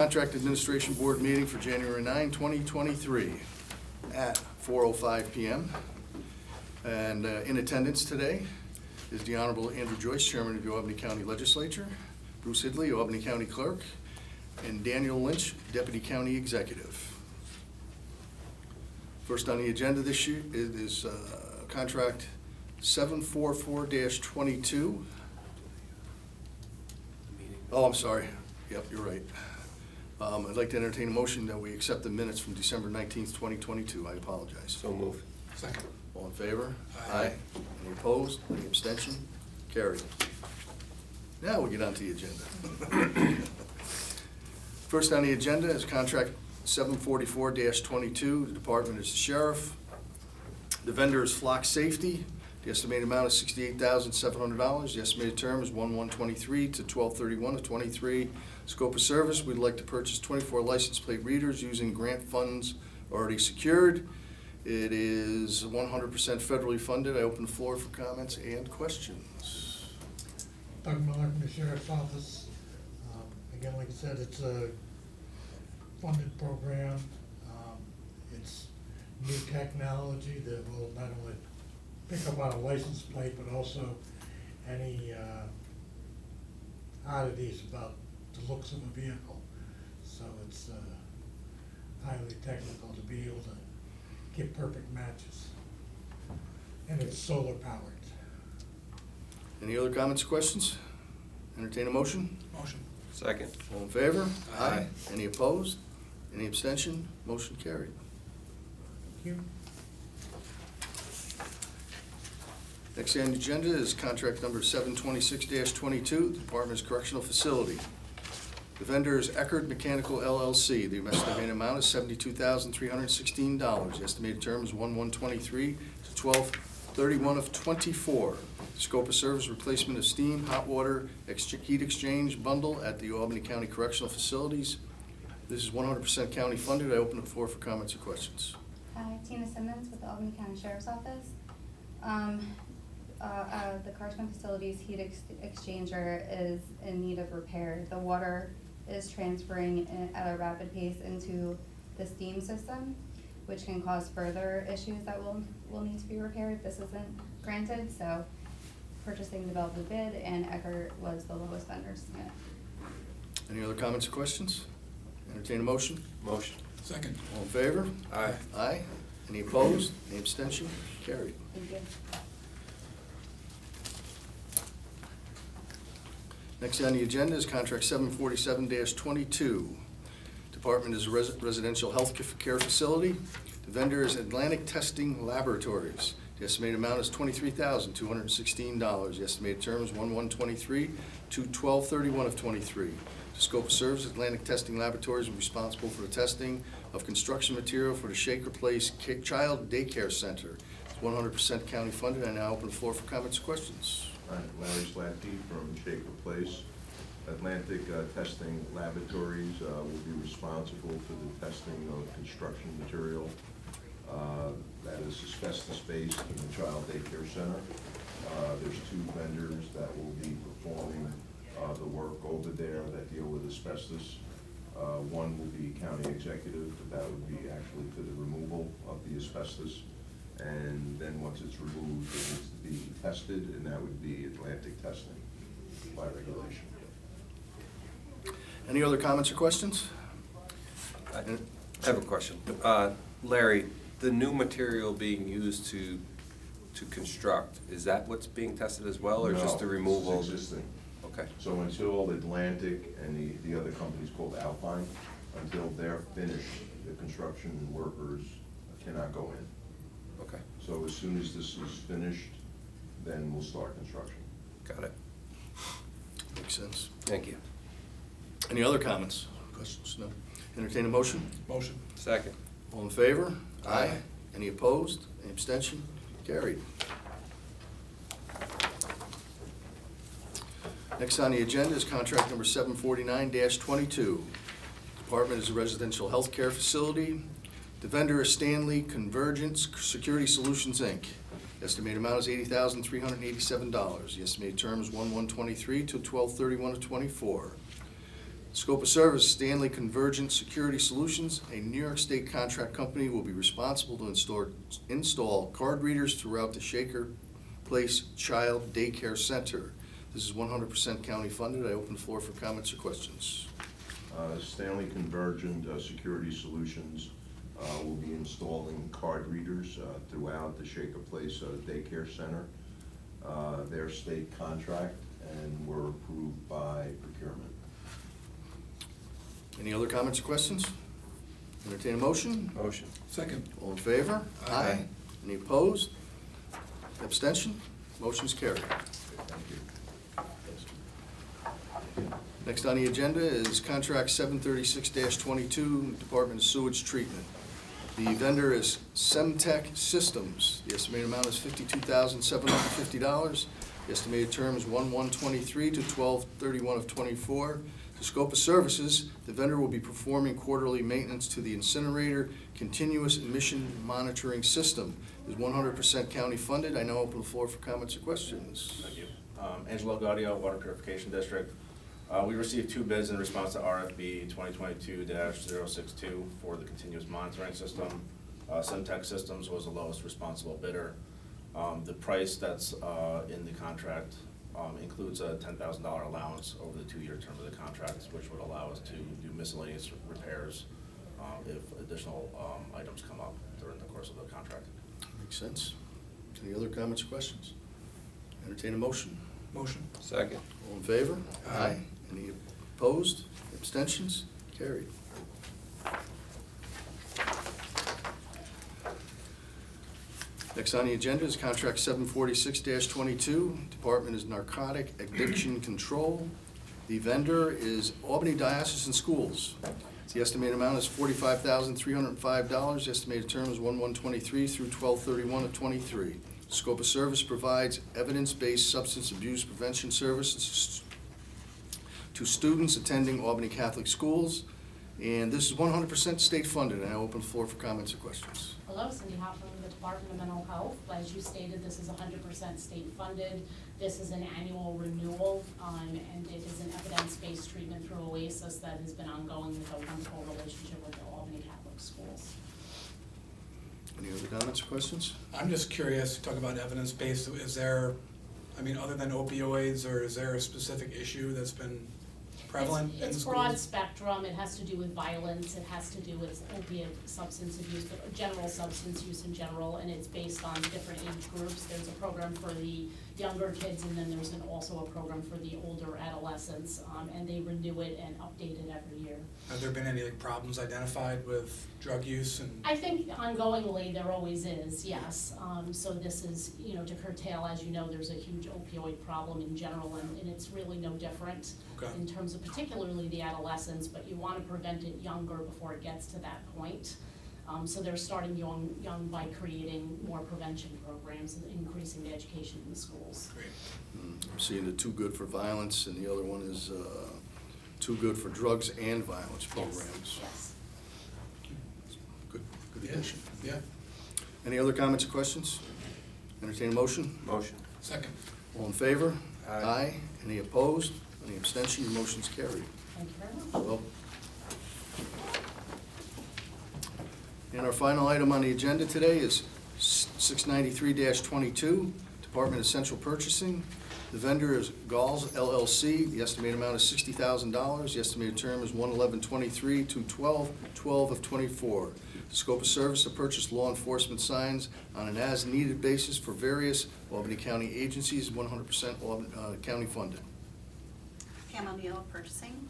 Contract Administration Board meeting for January 9, 2023 at 4:05 p.m. And in attendance today is the Honorable Andrew Joyce, Chairman of the Albany County Legislature, Bruce Hidley, Albany County Clerk, and Daniel Lynch, Deputy County Executive. First on the agenda this year is Contract 744-22. Oh, I'm sorry. Yep, you're right. I'd like to entertain a motion that we accept the minutes from December 19th, 2022. I apologize. So moved. Second. All in favor? Aye. Any opposed? Any abstention? Carried. Now we get on to the agenda. First on the agenda is Contract 744-22. The department is the sheriff. The vendor is Flock Safety. The estimated amount is $68,700. The estimated term is 1/1/23 to 12/31/23. Scope of service, we'd like to purchase 24 license plate readers using grant funds already secured. It is 100% federally funded. I open the floor for comments and questions. Doug Miller from the Sheriff's Office. Again, like I said, it's a funded program. It's new technology that will not only pick up on a license plate, but also any oddities about the looks of a vehicle. So it's highly technical to be able to get perfect matches. And it's solar powered. Any other comments or questions? Entertain a motion? Motion. Second. All in favor? Aye. Any opposed? Any abstention? Motion carried. Thank you. Next on the agenda is contract number 726-22, Department of Correctional Facility. The vendor is Eckerd Mechanical LLC. The estimated amount is $72,316. The estimated term is 1/1/23 to 12/31/24. Scope of service, replacement of steam, hot water, heat exchange bundle at the Albany County Correctional Facilities. This is 100% county funded. I open the floor for comments or questions. Hi, Tina Simmons with the Albany County Sheriff's Office. The correctional facilities heat exchanger is in need of repair. The water is transferring at a rapid pace into the steam system, which can cause further issues that will need to be repaired. This isn't granted, so purchasing developed a bid, and Eckerd was the lowest vendor to submit. Any other comments or questions? Entertain a motion? Motion. Second. All in favor? Aye. Aye. Any opposed? Any abstention? Carried. Thank you. Next on the agenda is contract 747-22. Department is a residential health care facility. The vendor is Atlantic Testing Laboratories. The estimated amount is $23,216. The estimated term is 1/1/23 to 12/31/23. The scope of service, Atlantic Testing Laboratories is responsible for the testing of construction material for the Shaker Place Child Daycare Center. It's 100% county funded. I now open the floor for comments or questions. Larry Slatty from Shaker Place. Atlantic Testing Laboratories will be responsible for the testing of construction material that is asbestos-based in the Child Daycare Center. There's two vendors that will be performing the work over there that deal with asbestos. One will be County Executive, but that would be actually for the removal of the asbestos. And then once it's removed, it needs to be tested, and that would be Atlantic Testing by regulation. Any other comments or questions? I have a question. Larry, the new material being used to construct, is that what's being tested as well, or just the removal? It's existing. Okay. So until Atlantic and the other company's called Alpine, until they're finished, the construction workers cannot go in. Okay. So as soon as this is finished, then we'll start construction. Got it. Makes sense. Thank you. Any other comments? Questions? No. Entertain a motion? Motion. Second. All in favor? Aye. Any opposed? Any abstention? Carried. Next on the agenda is contract number 749-22. Department is a residential health care facility. The vendor is Stanley Convergence Security Solutions, Inc. Estimated amount is $80,387. The estimated term is 1/1/23 to 12/31/24. Scope of service, Stanley Convergent Security Solutions, a New York State contract company, will be responsible to install card readers throughout the Shaker Place Child Daycare Center. This is 100% county funded. I open the floor for comments or questions. Stanley Convergent Security Solutions will be installing card readers throughout the Shaker Place Daycare Center. Their state contract, and were approved by procurement. Any other comments or questions? Entertain a motion? Motion. Second. All in favor? Aye. Any opposed? Abstention? Motion's carried. Thank you. Next on the agenda is contract 736-22, Department of Sewage Treatment. The vendor is Semtech Systems. The estimated amount is $52,750. The estimated term is 1/1/23 to 12/31/24. The scope of services, the vendor will be performing quarterly maintenance to the incinerator continuous emission monitoring system. It is 100% county funded. I now open the floor for comments or questions. Thank you. Angelo Gaudio, Water Purification District. We received 2 bids in response to RFB 2022-062 for the continuous monitoring system. Semtech Systems was the lowest responsible bidder. The price that's in the contract includes a $10,000 allowance over the 2-year term of the contract, which would allow us to do miscellaneous repairs if additional items come up during the course of the contract. Makes sense. Any other comments or questions? Entertain a motion. Motion. Second. All in favor? Aye. Any opposed? Abstentions? Carried. Next on the agenda is contract 746-22. Department is Narcotic Addiction Control. The vendor is Albany Diocesan Schools. The estimated amount is $45,305. The estimated term is 1/1/23 through 12/31/23. Scope of service provides evidence-based substance abuse prevention services to students attending Albany Catholic schools. And this is 100% state funded. And I open the floor for comments or questions. Hello, Cindy Hoffman with the Department of Mental Health. As you stated, this is 100% state funded. This is an annual renewal, and it is an evidence-based treatment through OASIS that has been ongoing with a wonderful relationship with the Albany Catholic schools. Any other comments or questions? I'm just curious, you talk about evidence-based, is there, I mean, other than opioids, or is there a specific issue that's been prevalent in the It's schools? broad spectrum. It has to do with violence, it has to do with opiate substance abuse, but general substance use in general, and it's based on different age groups. There's a program for the younger kids, and then there's also a program for the older adolescents, and they renew it and update it every year. Have there been any like problems identified with drug use and? I think ongoingly, there always is, yes. So this is, to curtail, as you know, there's a huge opioid problem in general, and it's really no different Okay. in terms of particularly the adolescents, but you want to prevent it younger before it gets to that point. So they're starting young by creating more prevention programs and increasing the education in the schools. Great. I'm seeing the Too Good for Violence, and the other one is Too Good for Drugs and Violence programs. Yes. Good Yeah. addition. Yeah. Any other comments or questions? Entertain a motion? Motion. Second. All in favor? Aye. Any opposed? Any abstention? Your motion's carried. Thank you very much. Well, and our final item on the agenda today is 693-22, Department of Central Purchasing. The vendor is Galls LLC. The estimated amount is $60,000. The estimated term is 1/11/23 to 12/12/24. The scope of service to purchase law enforcement signs on an as-needed basis for various Albany County agencies, 100% county funded. Pam O'Neill, Purchasing.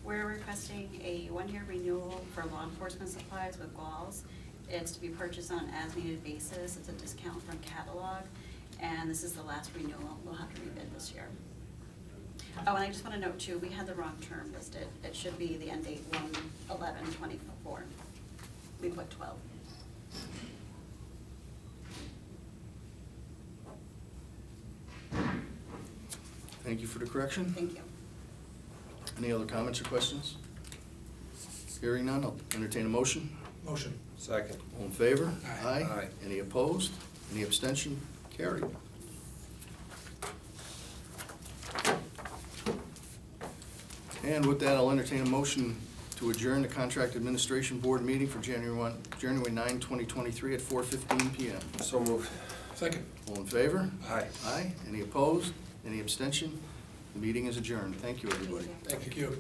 We're requesting a 1-year renewal for law enforcement supplies with Galls. It's to be purchased on an as-needed basis. It's a discount from catalog, and this is the last renewal. We'll have to rebid this year. Oh, and I just want to note too, we had the wrong term listed. It should be the end date 1/11/24. We put 12. Thank you for the correction. Thank you. Any other comments or questions? Hearing none, I'll entertain a motion. Motion. Second. All in favor? Aye. Aye. Any opposed? Any abstention? Carried. And with that, I'll entertain a motion to adjourn the Contract Administration Board meeting for January 9, 2023 at 4:15 PM. So moved. Second. All in favor? Aye. Aye. Any opposed? Any abstention? The meeting is adjourned. Thank you, everybody. Thank you.